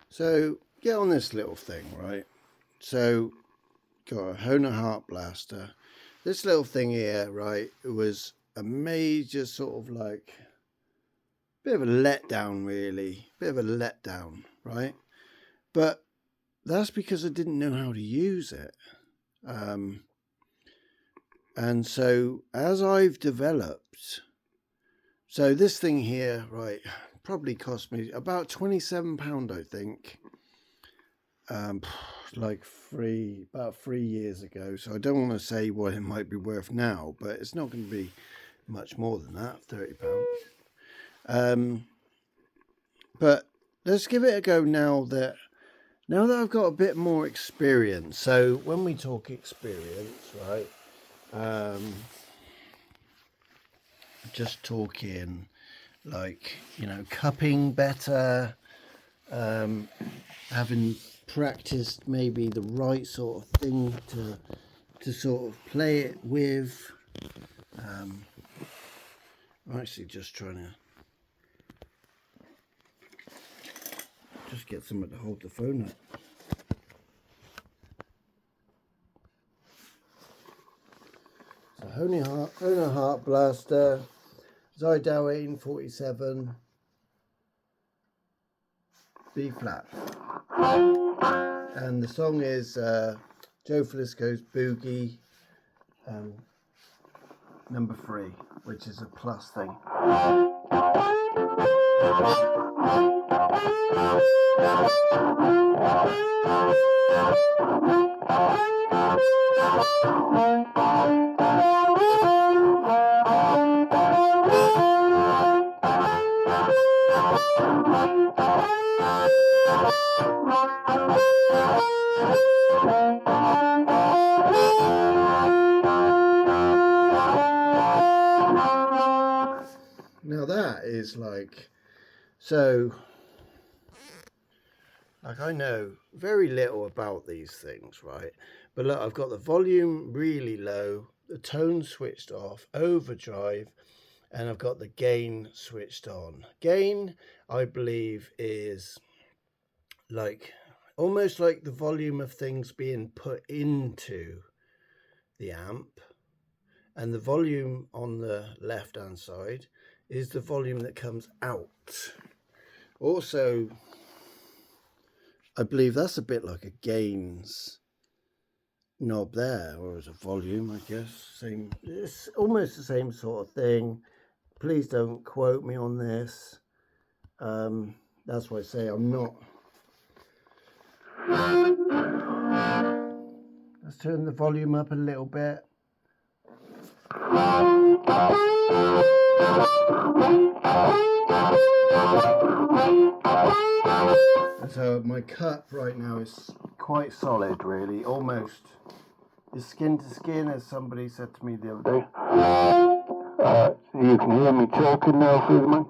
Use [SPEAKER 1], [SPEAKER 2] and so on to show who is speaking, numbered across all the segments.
[SPEAKER 1] So get on this little thing, right? So got a Hohner Heart Blaster. This little thing here, right, it was a major sort of like bit of a letdown, really. Bit of a letdown, right? But that's because I didn't know how to use it. And so as I've developed, so this thing here, right, probably cost me about £27, I think. Like about 3 years ago. So I don't want to say what it might be worth now, but it's not going to be much more than that, £30. But let's give it a go now that I've got a bit more experience. So when we talk experience, right, just talking like, cupping better, having practiced maybe the right sort of thing to sort of play it with. I'm actually just trying to get someone to hold the phone up. So Hohner Heart Blaster, Zydao 1847, B flat. And the song is Joe Flisco's Boogie, number 3, which is a plus thing. Now that is like, so, like I know very little about these things, right? But look, I've got the volume really low, the tone switched off, overdrive, and I've got the gain switched on. Gain, I believe, is like almost like the volume of things being put into the amp, and the volume on the left hand side is the volume that comes out. Also, I believe that's a bit like a gains knob there, or as a volume, I guess. Same, it's almost the same sort of thing. Please don't quote me on this. That's why I say I'm not. Let's turn the volume up a little bit. So my cut right now is quite solid, really, almost is skin to skin, as somebody said to me the other day. So you can hear me talking now through the mic.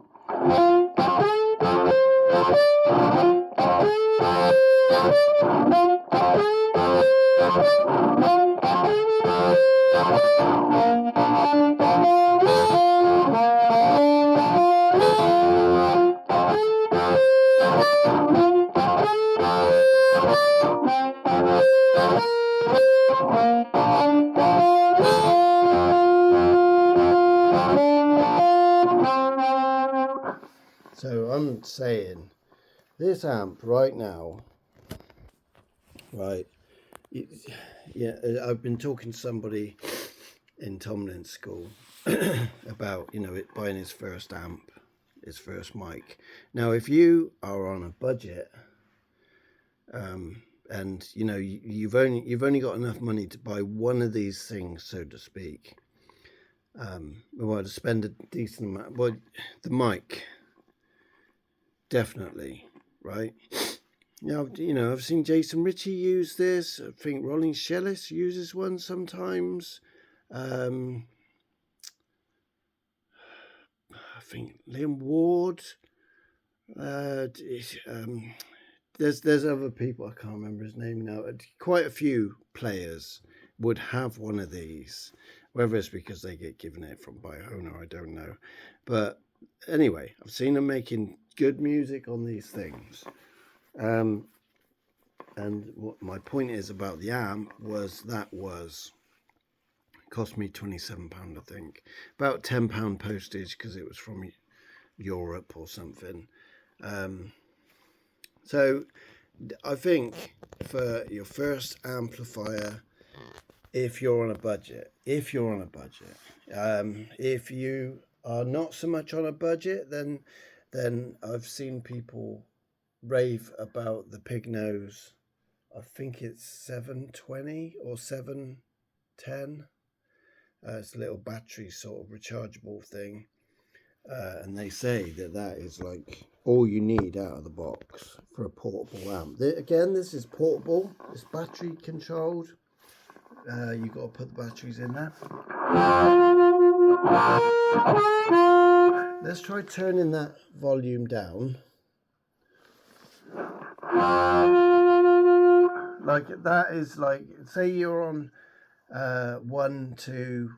[SPEAKER 1] So I'm saying this amp right now, right? Yeah, I've been talking to somebody in Tomlin's school about, it buying his first amp, his first mic. Now, if you are on a budget, and you've only got enough money to buy one of these things, so to speak, well, to spend a decent amount. Well, the mic, definitely, right? Now, I've seen Jason Ritchie use this. I think Rolling Shellis uses one sometimes. I think Liam Ward. There's other people, I can't remember his name now. Quite a few players would have one of these. Whether it's because they get given it from by Hohner, I don't know. But anyway, I've seen them making good music on these things. And what my point is about the amp was cost me £27, I think, about £10 postage because it was from Europe or something. So I think for your first amplifier, if you're on a budget, if you are not so much on a budget, then I've seen people rave about the Pig Nose. I think it's 720 or 710. It's a little battery sort of rechargeable thing. And they say that is like all you need out of the box for a portable amp. Again, this is portable. It's battery controlled. You've got to put the batteries in there. Let's try turning that volume down. Like that is like, say you're on 1 to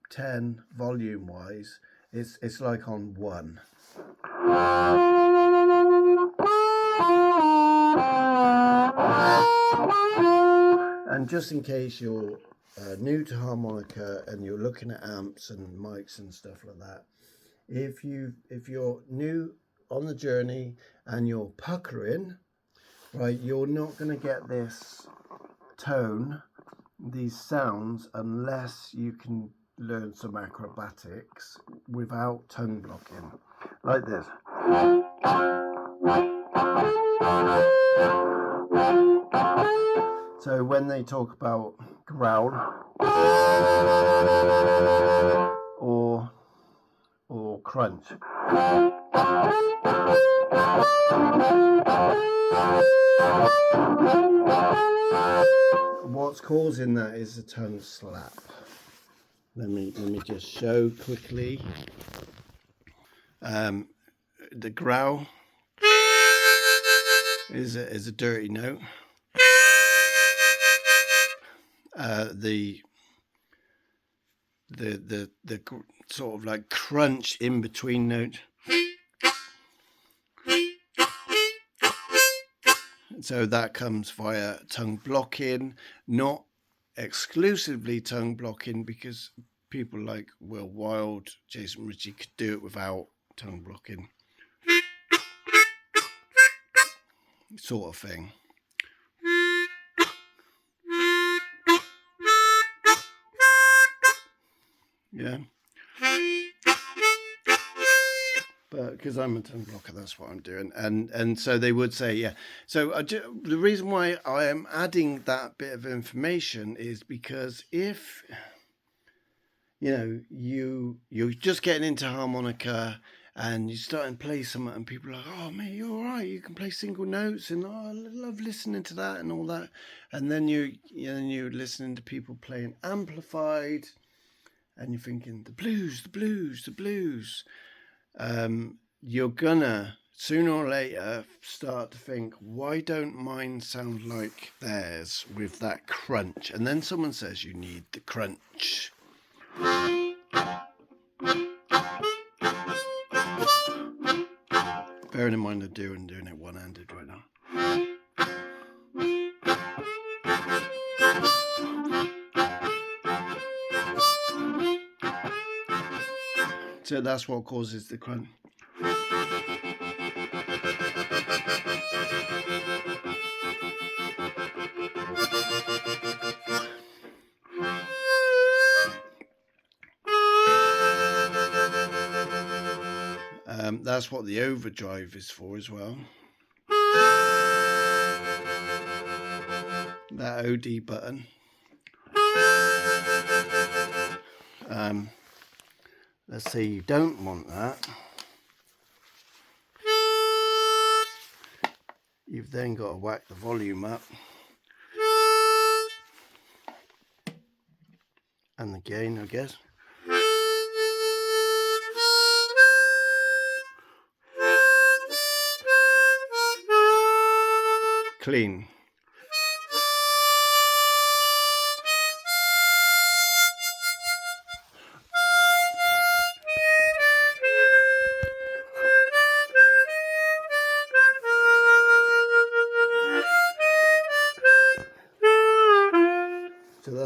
[SPEAKER 1] 10 volume wise. It's like on 1. And just in case you're new to harmonica and you're looking at amps and mics and stuff like that, if you're new on the journey and you're puckering, right, you're not going to get this tone, these sounds, unless you can learn some acrobatics without tongue blocking, like this. So when they talk about growl or crunch, what's causing that is a tongue slap. Let me just show quickly. The growl is a dirty note. The sort of like crunch in between note. So that comes via tongue blocking, not exclusively tongue blocking, because people like Will Wilde, Jason Ritchie could do it without tongue blocking, sort of thing. Yeah. But because I'm a tongue blocker, that's what I'm doing. And so they would say, yeah. So the reason why I am adding that bit of information is because if, you're just getting into harmonica and you're starting to play something and people are like, oh, mate, you're all right. You can play single notes and I love listening to that and all that. And then you're listening to people playing amplified and you're thinking, the blues. You're gonna sooner or later start to think, why don't mine sound like theirs with that crunch? And then someone says you need the crunch. Bearing in mind I'm doing it one-handed right now. So that's what causes the crunch. That's what the overdrive is for as well. That OD button. Let's say you don't want that. You've then got to whack the volume up and the gain, I guess. Clean.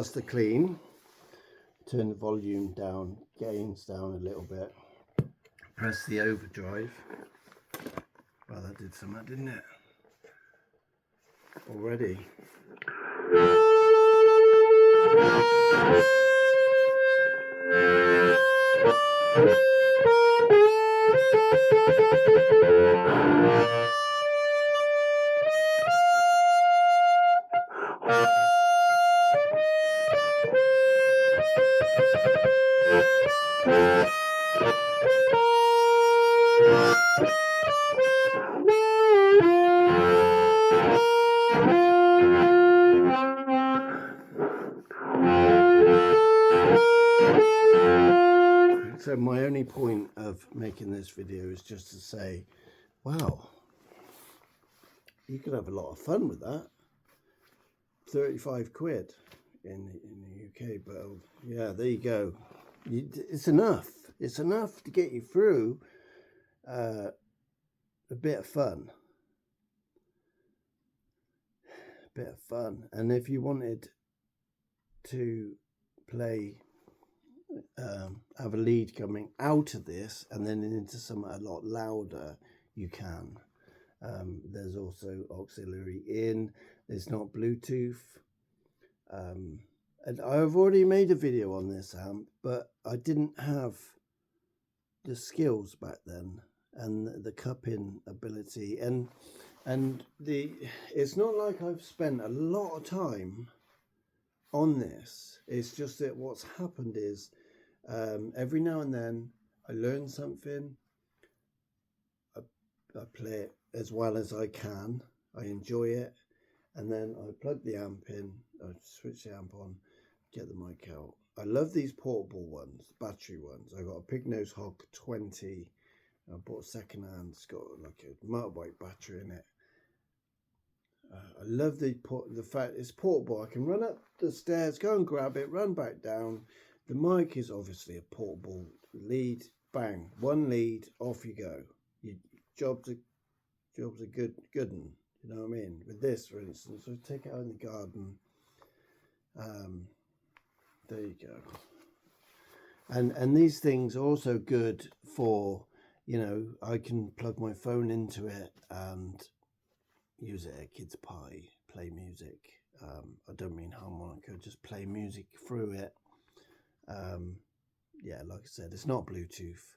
[SPEAKER 1] that's the clean. Turn the volume down, gains down a little bit. Press the overdrive. Well, that did something, didn't it? Already. So my only point of making this video is just to say, wow, you could have a lot of fun with that. 35 quid in the UK, but yeah, there you go. It's enough. It's enough to get you through a bit of fun. A bit of fun. And if you wanted to play, have a lead coming out of this and then into something a lot louder, you can. There's also auxiliary in. There's not Bluetooth. And I've already made a video on this amp, but I didn't have the skills back then and the cupping ability, and it's not like I've spent a lot of time on this. It's just that what's happened is every now and then I learn something, I play it as well as I can, I enjoy it, and then I plug the amp in, I switch the amp on, get the mic out. I love these portable ones, battery ones. I got a Pig Nose Hog 20. I bought second hand. It's got like a motorbike battery in it. I love the fact it's portable. I can run up the stairs, go and grab it, run back down. The mic is obviously a portable lead. Bang, one lead, off you go. Your job's a good one. You know what I mean? With this, for instance, I take it out in the garden. There you go. And these things are also good for, you know, I can plug my phone into it and use it at kids' pie, play music. I don't mean harmonica, just play music through it. Yeah, like I said, it's not Bluetooth,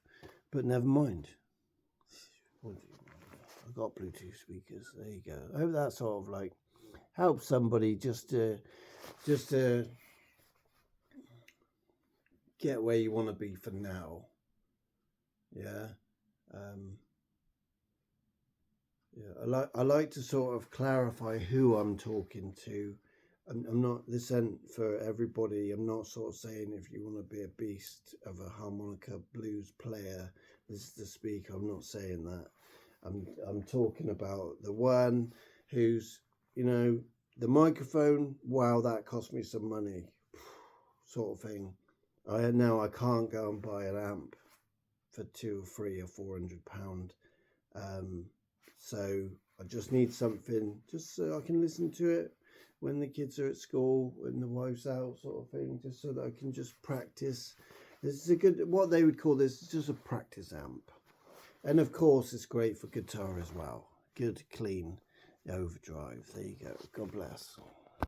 [SPEAKER 1] but never mind. I've got Bluetooth speakers. There you go. I hope that sort of like helps somebody just to get where you want to be for now. Yeah. Yeah, I like to sort of clarify who I'm talking to. I'm not, this ain't for everybody. I'm not sort of saying if you want to be a beast of a harmonica blues player, this is the speaker. I'm not saying that. I'm talking about the one who's, you know, the microphone, wow, that cost me some money, sort of thing. I can't go and buy an amp for £200 or £300 or £400. So I just need something just so I can listen to it when the kids are at school, when the wife's out, sort of thing, just so that I can just practice. This is a good, what they would call this, is just a practice amp. And of course, it's great for guitar as well. Good, clean overdrive. There you go. God bless.